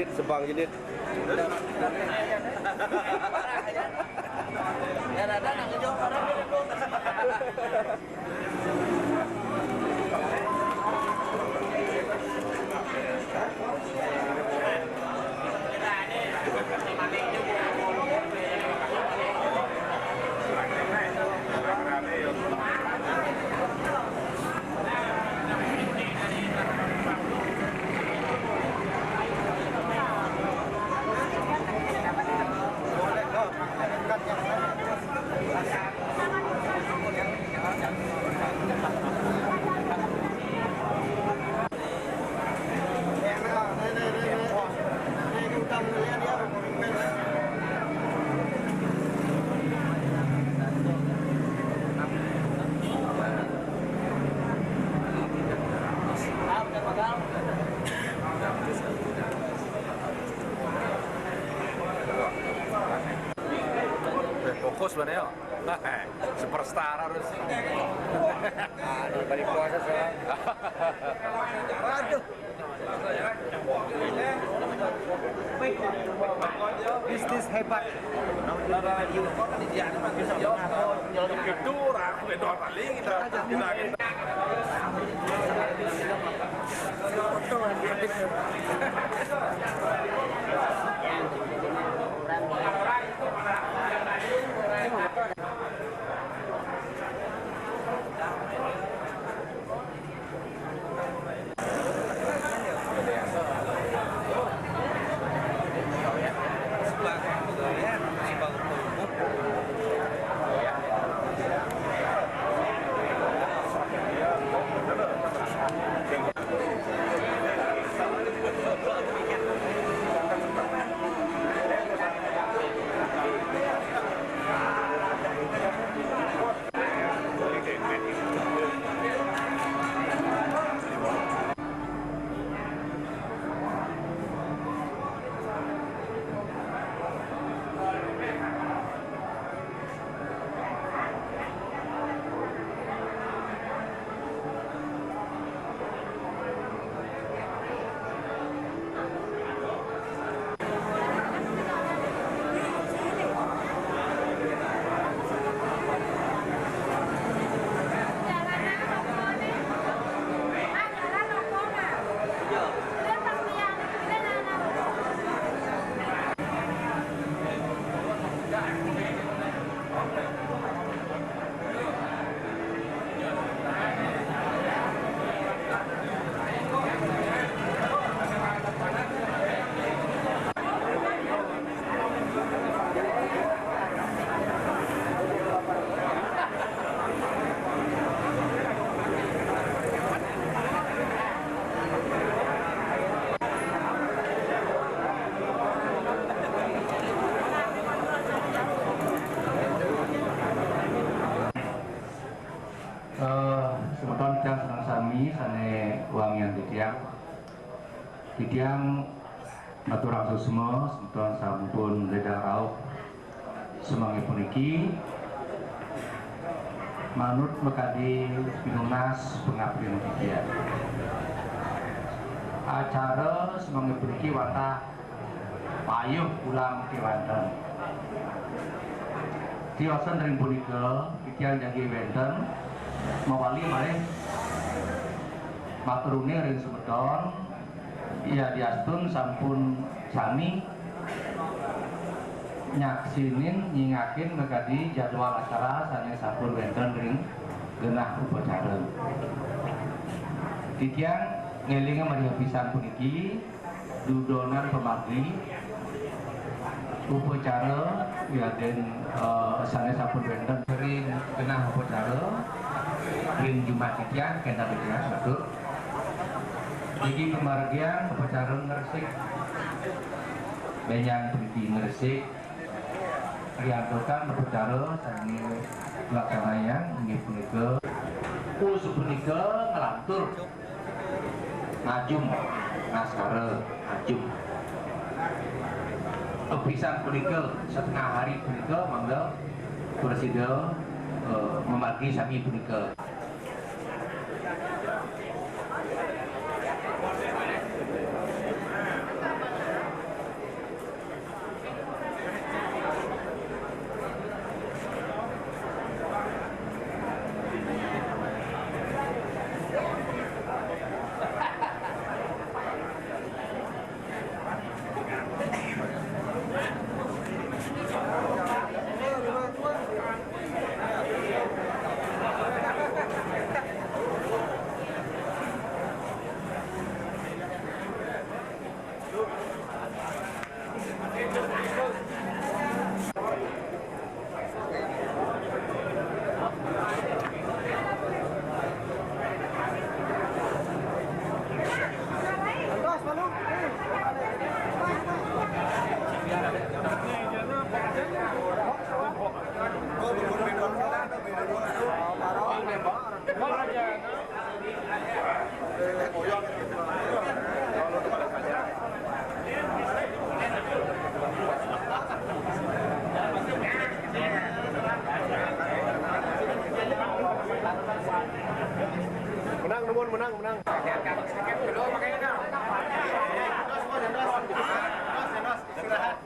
Jedit Sebang Jedit. Ya ada nang jauh orang itu. Fokus mana ya? Superstar harus. Aduh, balik puasa saya. Aduh. Bisnis hebat. Kedur aku kedor paling kita. Semeton jam senang sami sane wangian tidiang matur semua semeton sampun ledang raup semangi puniki manut mekadi pinunas pengabdian tidiang acara semangi puniki watah payuh ulang kewanten tiosan ring punika tidiang jagi wenten mawali mari maturune ring semeton iya diastun sampun sami nyaksinin nyingakin megadi jadwal acara sane sampun wenten ring genah upacara titiang ngelinga mariah pisan puniki dudonan pemagri upacara ya den sane sampun wenten ring genah upacara ring Jumat titiang kena titiang satu iki kemargian upacara ngresik benyang priti ngresik riantokan upacara sani pelaksanaan inggih punika usus punika ngelantur ngajum ngaskara ngajum pisan punika setengah hari punika mangga presiden membagi sami punika. Menang, Numun, menang, menang. Istirahat.